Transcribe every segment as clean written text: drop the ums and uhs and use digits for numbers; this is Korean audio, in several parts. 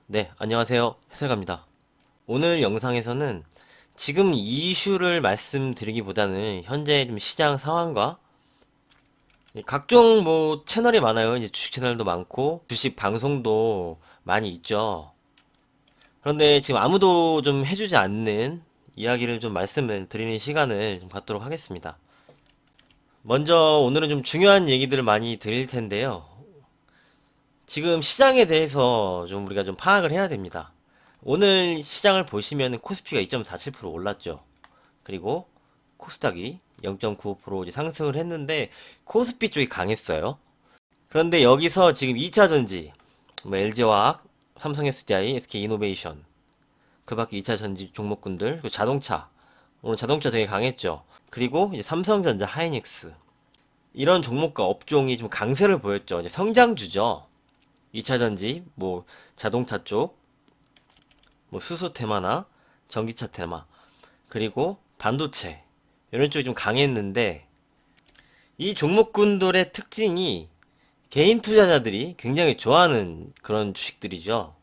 네, 안녕하세요. 해설가입니다. 오늘 영상에서는 지금 이슈를 말씀드리기보다는 현재 좀 시장 상황과 각종 채널이 많아요. 이제 주식 채널도 많고 주식 방송도 많이 있죠. 그런데 지금 아무도 좀 해주지 않는 이야기를 좀 말씀을 드리는 시간을 좀 갖도록 하겠습니다. 먼저 오늘은 좀 중요한 얘기들을 많이 드릴 텐데요. 지금 시장에 대해서 좀 우리가 좀 파악을 해야 됩니다. 오늘 시장을 보시면 코스피가 2.47% 올랐죠. 그리고 코스닥이 0.95% 이제 상승을 했는데 코스피 쪽이 강했어요. 그런데 여기서 지금 2차 전지, LG화학, 삼성 SDI, SK이노베이션, 그 밖에 2차 전지 종목군들, 그리고 자동차, 오늘 자동차 되게 강했죠. 그리고 이제 삼성전자, 하이닉스 이런 종목과 업종이 좀 강세를 보였죠. 이제 성장주죠. 2차 전지, 자동차 쪽, 수소 테마나 전기차 테마, 그리고 반도체 이런 쪽이 좀 강했는데 이 종목군들의 특징이 개인 투자자들이 굉장히 좋아하는 그런 주식들이죠.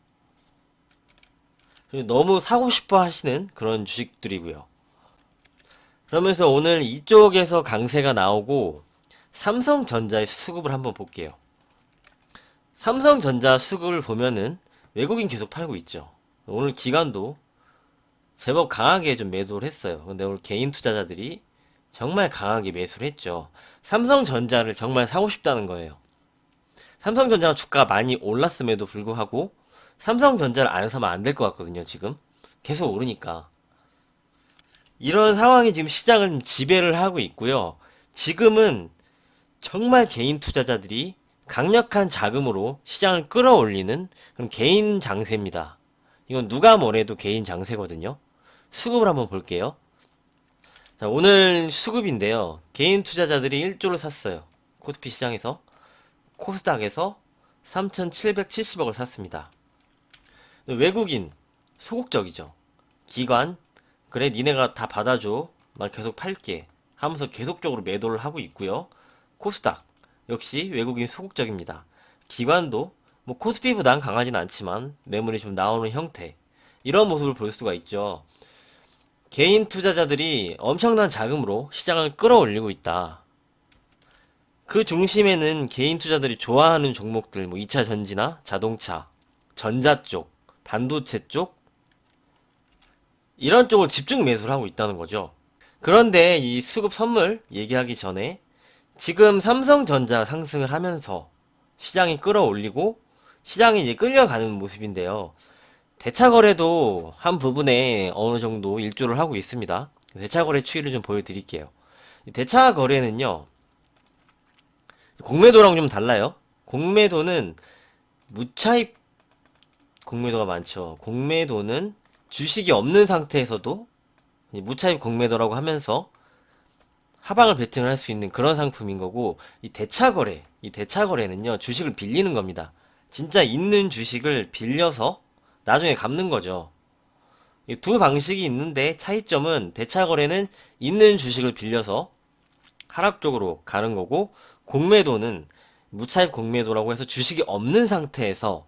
그리고 너무 사고 싶어 하시는 그런 주식들이고요. 그러면서 오늘 이쪽에서 강세가 나오고 삼성전자의 수급을 한번 볼게요. 삼성전자 수급을 보면은 외국인 계속 팔고 있죠. 오늘 기관도 제법 강하게 좀 매도를 했어요. 근데 오늘 개인 투자자들이 정말 강하게 매수를 했죠. 삼성전자를 정말 사고 싶다는 거예요. 삼성전자가 주가가 많이 올랐음에도 불구하고 삼성전자를 안 사면 안 될 것 같거든요, 지금. 계속 오르니까. 이런 상황이 지금 시장을 지배를 하고 있고요. 지금은 정말 개인 투자자들이 강력한 자금으로 시장을 끌어올리는 그런 개인 장세입니다. 이건 누가 뭐래도 개인 장세거든요. 수급을 한번 볼게요. 자, 오늘 수급인데요. 개인 투자자들이 1조를 샀어요. 코스피 시장에서. 코스닥에서 3,770억을 샀습니다. 외국인, 소극적이죠. 기관, 그래, 니네가 다 받아줘. 난 계속 팔게. 하면서 계속적으로 매도를 하고 있고요. 코스닥, 역시 외국인 소극적입니다. 기관도, 코스피보단 강하진 않지만, 매물이 좀 나오는 형태. 이런 모습을 볼 수가 있죠. 개인 투자자들이 엄청난 자금으로 시장을 끌어올리고 있다. 그 중심에는 개인 투자들이 좋아하는 종목들, 2차 전지나 자동차, 전자 쪽, 반도체 쪽, 이런 쪽을 집중 매수를 하고 있다는 거죠. 그런데 이 수급 선물 얘기하기 전에 지금 삼성전자 상승을 하면서 시장이 끌어올리고 시장이 이제 끌려가는 모습인데요. 대차 거래도 한 부분에 어느 정도 일조를 하고 있습니다. 대차 거래 추이를 좀 보여드릴게요. 대차 거래는요, 공매도랑 좀 달라요. 공매도는 무차입 공매도가 많죠. 공매도는 주식이 없는 상태에서도 무차입 공매도라고 하면서 하방을 베팅을 할 수 있는 그런 상품인 거고, 이 대차 거래는요, 주식을 빌리는 겁니다. 진짜 있는 주식을 빌려서 나중에 갚는 거죠. 이 두 방식이 있는데 차이점은 대차 거래는 있는 주식을 빌려서 하락 쪽으로 가는 거고, 공매도는 무차입 공매도라고 해서 주식이 없는 상태에서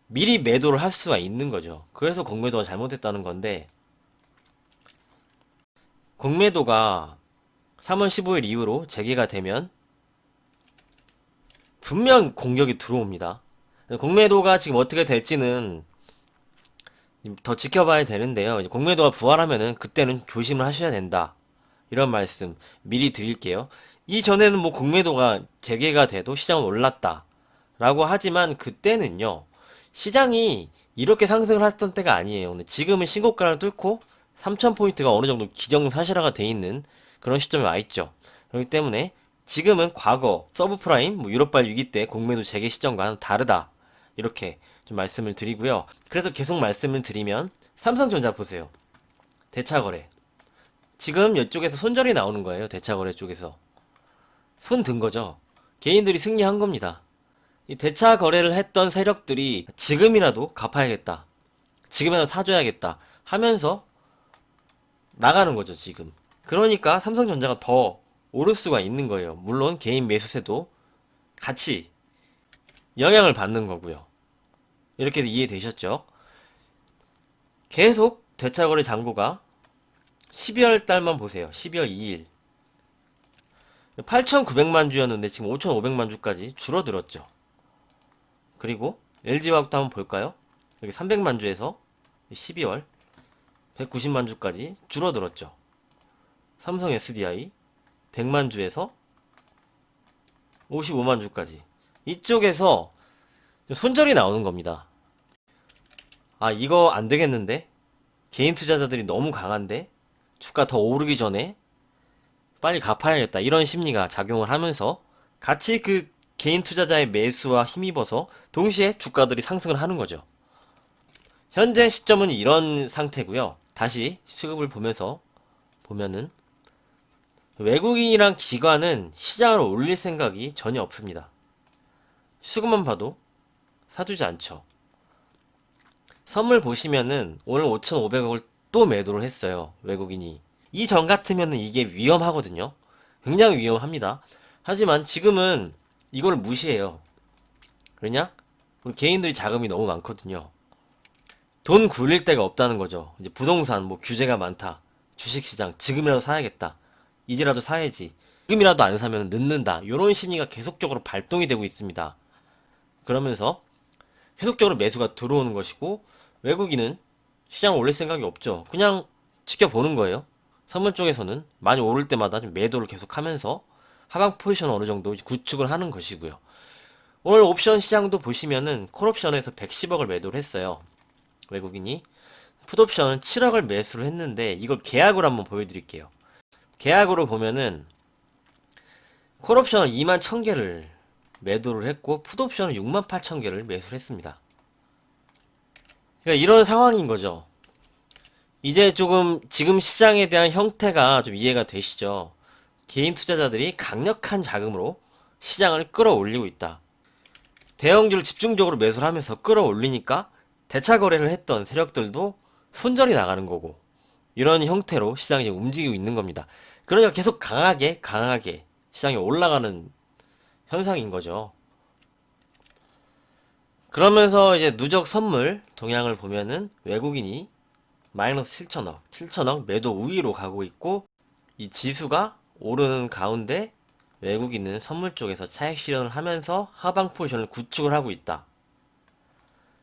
미리 매도를 할 수가 있는 거죠. 그래서 공매도가 잘못됐다는 건데, 공매도가 3월 15일 이후로 재개가 되면 분명 공격이 들어옵니다. 공매도가 지금 어떻게 될지는 더 지켜봐야 되는데요. 이제 공매도가 부활하면은 그때는 조심을 하셔야 된다. 이런 말씀 미리 드릴게요. 이전에는 공매도가 재개가 돼도 시장은 올랐다. 라고 하지만 그때는요. 시장이 이렇게 상승을 했던 때가 아니에요. 근데 지금은 신고가를 뚫고 3,000포인트가 어느 정도 기정사실화가 돼 있는 그런 시점에 와 있죠. 그렇기 때문에 지금은 과거 서브프라임, 유럽발 위기 때 공매도 재개 시점과는 다르다. 이렇게 좀 말씀을 드리고요. 그래서 계속 말씀을 드리면 삼성전자 보세요. 대차거래. 지금 이쪽에서 손절이 나오는 거예요. 대차거래 쪽에서. 손 든 거죠. 개인들이 승리한 겁니다. 이 대차 거래를 했던 세력들이 지금이라도 갚아야겠다. 지금이라도 사줘야겠다. 하면서 나가는 거죠, 지금. 그러니까 삼성전자가 더 오를 수가 있는 거예요. 물론 개인 매수세도 같이 영향을 받는 거고요. 이렇게 해서 이해되셨죠? 계속 대차거래 잔고가 12월 달만 보세요. 12월 2일 8,900만 주였는데 지금 5,500만 주까지 줄어들었죠. 그리고 LG화학도 한번 볼까요? 여기 300만 주에서 12월 190만 주까지 줄어들었죠. 삼성 SDI 100만 주에서 55만 주까지. 이쪽에서 손절이 나오는 겁니다. 아, 이거 안 되겠는데? 개인 투자자들이 너무 강한데? 주가 더 오르기 전에 빨리 갚아야겠다. 이런 심리가 작용을 하면서 같이 그 개인 투자자의 매수와 힘입어서 동시에 주가들이 상승을 하는 거죠. 현재 시점은 이런 상태고요. 다시 수급을 보면서 보면은 외국인이랑 기관은 시장을 올릴 생각이 전혀 없습니다. 수급만 봐도 사주지 않죠. 선물 보시면은 오늘 5,500억을 또 매도를 했어요. 외국인이. 이전 같으면은 이게 위험하거든요. 굉장히 위험합니다. 하지만 지금은 이걸 무시해요. 그러냐? 우리 개인들이 자금이 너무 많거든요. 돈 굴릴 데가 없다는 거죠. 이제 부동산 뭐 규제가 많다. 주식시장 지금이라도 사야겠다. 이제라도 사야지. 지금이라도 안 사면 늦는다. 이런 심리가 계속적으로 발동이 되고 있습니다. 그러면서 계속적으로 매수가 들어오는 것이고 외국인은 시장 올릴 생각이 없죠. 그냥 지켜보는 거예요. 선물 쪽에서는 많이 오를 때마다 좀 매도를 계속하면서 하방 포지션 어느 정도 구축을 하는 것이고요. 오늘 옵션 시장도 보시면은 콜옵션에서 110억을 매도를 했어요. 외국인이. 풋옵션은 7억을 매수를 했는데 이걸 계약으로 한번 보여드릴게요. 계약으로 보면은 콜옵션을 2만 1000개를 매도를 했고 풋옵션은 6만 8000개를 매수를 했습니다. 그러니까 이런 상황인 거죠. 이제 조금 지금 시장에 대한 형태가 좀 이해가 되시죠? 개인 투자자들이 강력한 자금으로 시장을 끌어올리고 있다. 대형주를 집중적으로 매수를 하면서 끌어올리니까 대차 거래를 했던 세력들도 손절이 나가는 거고 이런 형태로 시장이 움직이고 있는 겁니다. 그러니까 계속 강하게 시장이 올라가는 현상인 거죠. 그러면서 이제 누적 선물 동향을 보면은 외국인이 마이너스 7천억 매도 우위로 가고 있고 이 지수가 오르는 가운데 외국인은 선물 쪽에서 차익 실현을 하면서 하방 포지션을 구축을 하고 있다.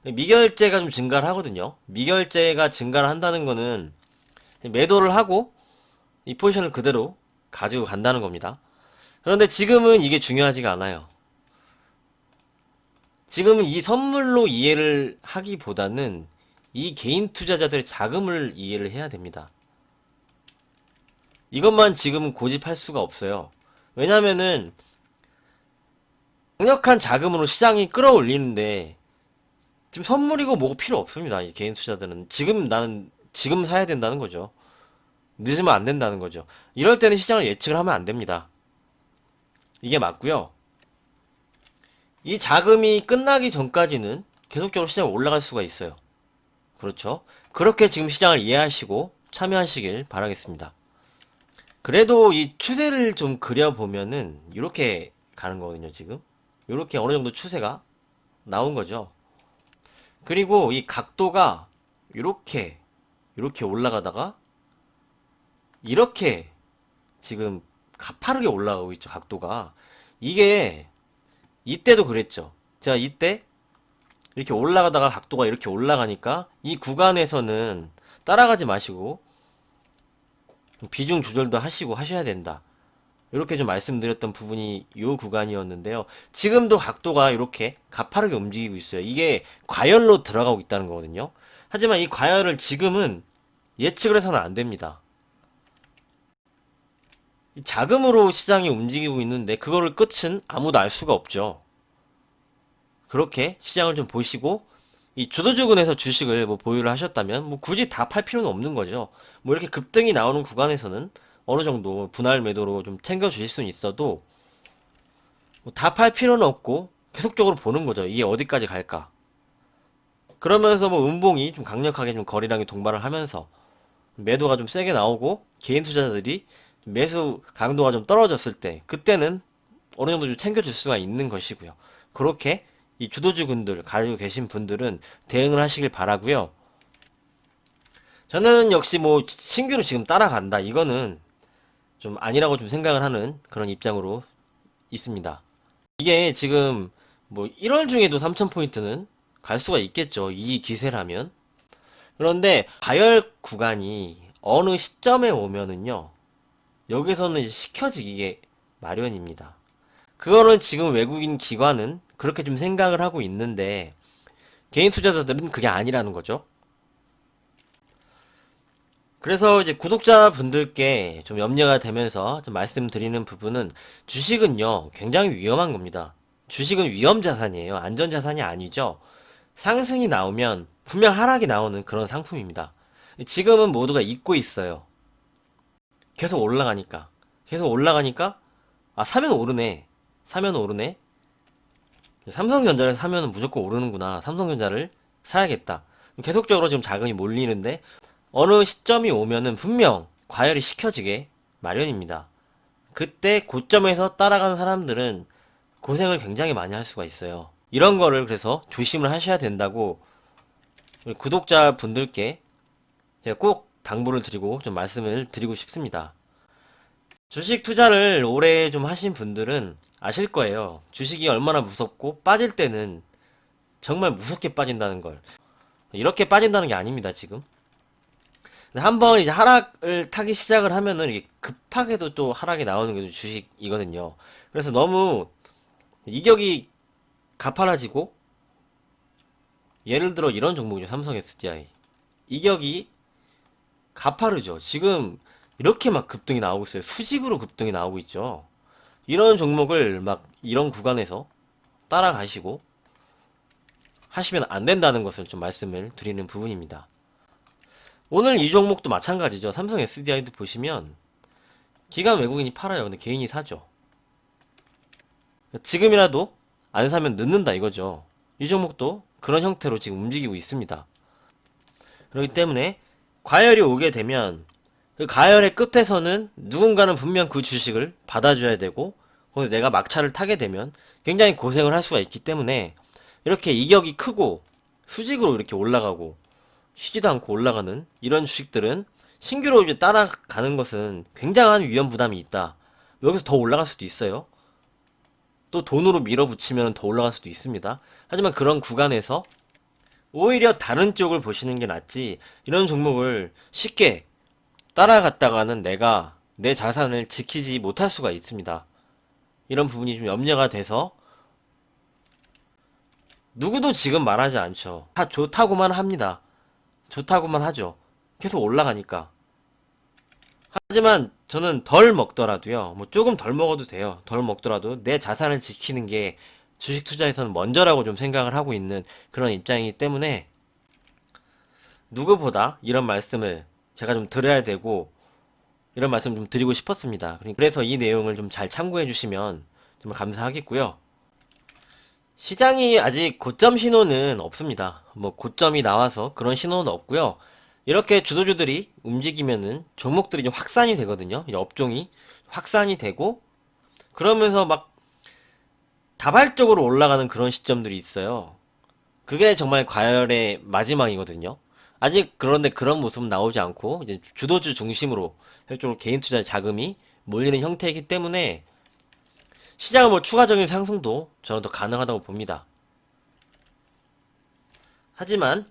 미결제가 좀 증가를 하거든요. 미결제가 증가를 한다는 거는 매도를 하고 이 포지션을 그대로 가지고 간다는 겁니다. 그런데 지금은 이게 중요하지가 않아요. 지금은 이 선물로 이해를 하기보다는 이 개인 투자자들의 자금을 이해를 해야 됩니다. 이것만 지금 고집할 수가 없어요. 왜냐면은 강력한 자금으로 시장이 끌어올리는데 지금 선물이고 뭐고 필요 없습니다. 이 개인 투자들은 나는 지금 사야 된다는 거죠. 늦으면 안 된다는 거죠. 이럴 때는 시장을 예측을 하면 안 됩니다. 이게 맞고요. 이 자금이 끝나기 전까지는 계속적으로 시장이 올라갈 수가 있어요. 그렇죠? 그렇게 지금 시장을 이해하시고 참여하시길 바라겠습니다. 그래도 이 추세를 좀 그려보면은 이렇게 가는 거거든요, 지금. 이렇게 어느 정도 추세가 나온 거죠. 그리고 이 각도가 이렇게 올라가다가 이렇게 지금 가파르게 올라가고 있죠, 각도가. 이게 이때도 그랬죠. 자, 이때 이렇게 올라가다가 각도가 이렇게 올라가니까 이 구간에서는 따라가지 마시고 비중 조절도 하시고 하셔야 된다. 이렇게 좀 말씀드렸던 부분이 이 구간이었는데요. 지금도 각도가 이렇게 가파르게 움직이고 있어요. 이게 과열로 들어가고 있다는 거거든요. 하지만 이 과열을 지금은 예측을 해서는 안 됩니다. 자금으로 시장이 움직이고 있는데 그거를 끝은 아무도 알 수가 없죠. 그렇게 시장을 좀 보시고 이 주도주군에서 주식을 뭐 보유를 하셨다면 뭐 굳이 다 팔 필요는 없는 거죠. 뭐 이렇게 급등이 나오는 구간에서는 어느 정도 분할 매도로 좀 챙겨 주실 수는 있어도 뭐 다 팔 필요는 없고 계속적으로 보는 거죠. 이게 어디까지 갈까? 그러면서 뭐 음봉이 좀 강력하게 좀 거래량이 동반을 하면서 매도가 좀 세게 나오고 개인 투자자들이 매수 강도가 좀 떨어졌을 때 그때는 어느 정도 좀 챙겨줄 수가 있는 것이고요. 그렇게 이 주도주군들 가지고 계신 분들은 대응을 하시길 바라고요. 저는 역시 뭐 신규로 지금 따라간다 이거는 좀 아니라고 좀 생각을 하는 그런 입장으로 있습니다. 이게 지금 뭐 1월 중에도 3000포인트는 갈 수가 있겠죠. 이 기세라면. 그런데 가열 구간이 어느 시점에 오면은요. 여기서는 이제 식혀지기 마련입니다. 그거는 지금 외국인 기관은 그렇게 좀 생각을 하고 있는데 개인 투자자들은 그게 아니라는 거죠. 그래서 이제 구독자분들께 좀 염려가 되면서 좀 말씀드리는 부분은 주식은요, 굉장히 위험한 겁니다. 주식은 위험 자산이에요. 안전 자산이 아니죠. 상승이 나오면 분명 하락이 나오는 그런 상품입니다. 지금은 모두가 잊고 있어요. 계속 올라가니까. 계속 올라가니까, 아, 사면 오르네. 사면 오르네. 삼성전자를 사면 무조건 오르는구나. 삼성전자를 사야겠다. 계속적으로 지금 자금이 몰리는데, 어느 시점이 오면은 분명 과열이 식혀지게 마련입니다. 그때 고점에서 따라가는 사람들은 고생을 굉장히 많이 할 수가 있어요. 이런 거를 그래서 조심을 하셔야 된다고 우리 구독자분들께 제가 꼭 당부를 드리고 좀 말씀을 드리고 싶습니다. 주식 투자를 오래 좀 하신 분들은 아실 거예요. 주식이 얼마나 무섭고 빠질 때는 정말 무섭게 빠진다는 걸. 이렇게 빠진다는 게 아닙니다, 지금. 한번 이제 하락을 타기 시작을 하면은 이게 급하게도 또 하락이 나오는 게 주식이거든요. 그래서 너무 이격이 가팔라지고 예를 들어 이런 종목이죠. 삼성 SDI. 이격이 가파르죠. 지금 이렇게 막 급등이 나오고 있어요. 수직으로 급등이 나오고 있죠. 이런 종목을 막 이런 구간에서 따라가시고 하시면 안 된다는 것을 좀 말씀을 드리는 부분입니다. 오늘 이 종목도 마찬가지죠. 삼성 SDI도 보시면 기관 외국인이 팔아요. 근데 개인이 사죠. 지금이라도 안 사면 늦는다 이거죠. 이 종목도 그런 형태로 지금 움직이고 있습니다. 그렇기 때문에 과열이 오게 되면 그 가열의 끝에서는 누군가는 분명 그 주식을 받아줘야 되고 거기서 내가 막차를 타게 되면 굉장히 고생을 할 수가 있기 때문에 이렇게 이격이 크고 수직으로 이렇게 올라가고 쉬지도 않고 올라가는 이런 주식들은 신규로 이제 따라가는 것은 굉장한 위험 부담이 있다. 여기서 더 올라갈 수도 있어요. 또 돈으로 밀어붙이면 더 올라갈 수도 있습니다. 하지만 그런 구간에서 오히려 다른 쪽을 보시는 게 낫지 이런 종목을 쉽게 따라갔다가는 내가 내 자산을 지키지 못할 수가 있습니다. 이런 부분이 좀 염려가 돼서 누구도 지금 말하지 않죠. 다 좋다고만 합니다. 좋다고만 하죠. 계속 올라가니까. 하지만 저는 덜 먹더라도요. 뭐 조금 덜 먹어도 돼요. 덜 먹더라도 내 자산을 지키는 게 주식 투자에서는 먼저라고 좀 생각을 하고 있는 그런 입장이기 때문에 누구보다 이런 말씀을 제가 좀 드려야 되고 이런 말씀 좀 드리고 싶었습니다. 그래서 이 내용을 좀 잘 참고해 주시면 정말 감사하겠고요. 시장이 아직 고점 신호는 없습니다. 뭐 고점이 나와서 그런 신호는 없고요. 이렇게 주도주들이 움직이면은 종목들이 좀 확산이 되거든요. 이 업종이 확산이 되고 그러면서 막 다발적으로 올라가는 그런 시점들이 있어요. 그게 정말 과열의 마지막이거든요. 아직 그런데 그런 모습은 나오지 않고 이제 주도주 중심으로 혈쪽으로 개인 투자 자금이 몰리는 형태이기 때문에 시장은 뭐 추가적인 상승도 저는 더 가능하다고 봅니다. 하지만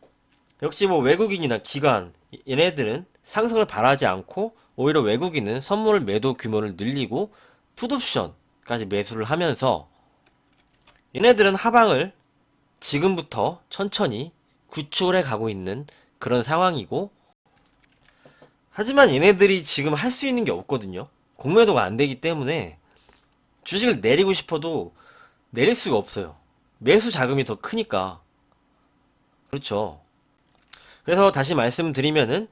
역시 뭐 외국인이나 기관 얘네들은 상승을 바라지 않고 오히려 외국인은 선물 매도 규모를 늘리고 풋옵션까지 매수를 하면서 얘네들은 하방을 지금부터 천천히 구축을 해 가고 있는 그런 상황이고 하지만 얘네들이 지금 할 수 있는 게 없거든요. 공매도가 안 되기 때문에 주식을 내리고 싶어도 내릴 수가 없어요. 매수 자금이 더 크니까. 그렇죠. 그래서 다시 말씀드리면은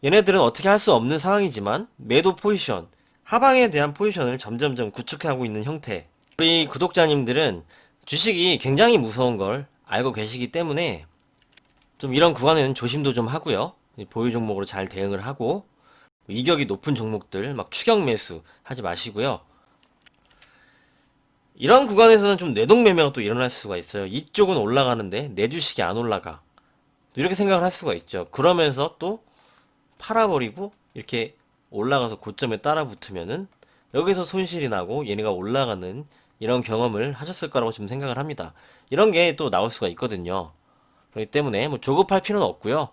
얘네들은 어떻게 할 수 없는 상황이지만 매도 포지션, 하방에 대한 포지션을 점점점 구축하고 있는 형태. 우리 구독자님들은 주식이 굉장히 무서운 걸 알고 계시기 때문에 좀 이런 구간에는 조심도 좀 하고요. 보유 종목으로 잘 대응을 하고 이격이 높은 종목들 막 추격 매수 하지 마시고요. 이런 구간에서는 좀 뇌동매매가 또 일어날 수가 있어요. 이쪽은 올라가는데 내 주식이 안 올라가. 이렇게 생각을 할 수가 있죠. 그러면서 또 팔아버리고 이렇게 올라가서 고점에 따라 붙으면은 여기서 손실이 나고 얘네가 올라가는 이런 경험을 하셨을 거라고 좀 생각을 합니다. 이런 게 또 나올 수가 있거든요. 그렇기 때문에 뭐 조급할 필요는 없고요.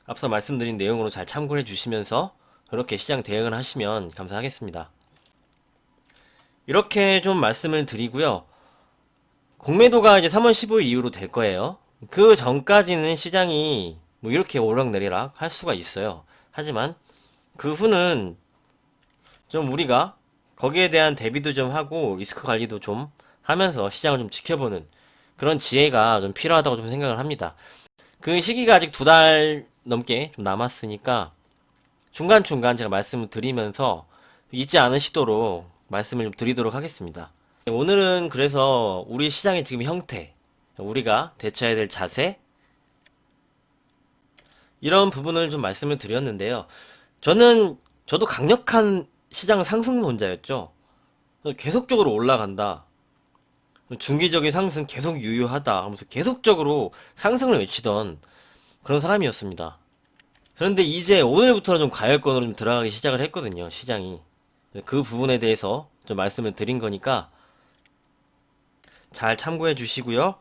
앞서 말씀드린 내용으로 잘 참고해 주시면서 그렇게 시장 대응을 하시면 감사하겠습니다. 이렇게 좀 말씀을 드리고요. 공매도가 이제 3월 15일 이후로 될 거예요. 그 전까지는 시장이 뭐 이렇게 오락내리락 할 수가 있어요. 하지만 그 후는 좀 우리가 거기에 대한 대비도 좀 하고 리스크 관리도 좀 하면서 시장을 좀 지켜보는 그런 지혜가 좀 필요하다고 좀 생각을 합니다. 그 시기가 아직 2달 넘게 좀 남았으니까 중간중간 제가 말씀을 드리면서 잊지 않으시도록 말씀을 좀 드리도록 하겠습니다. 오늘은 그래서 우리 시장의 지금 형태, 우리가 대처해야 될 자세, 이런 부분을 좀 말씀을 드렸는데요. 저도 강력한 시장 상승론자였죠. 계속적으로 올라간다. 중기적인 상승 계속 유효하다 하면서 계속적으로 상승을 외치던 그런 사람이었습니다. 그런데 이제 오늘부터는 좀 과열권으로 좀 들어가기 시작을 했거든요, 시장이. 그 부분에 대해서 좀 말씀을 드린 거니까 잘 참고해 주시고요.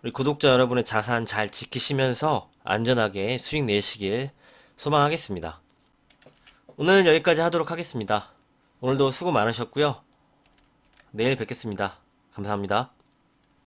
우리 구독자 여러분의 자산 잘 지키시면서 안전하게 수익 내시길 소망하겠습니다. 오늘 여기까지 하도록 하겠습니다. 오늘도 수고 많으셨고요. 내일 뵙겠습니다. 감사합니다.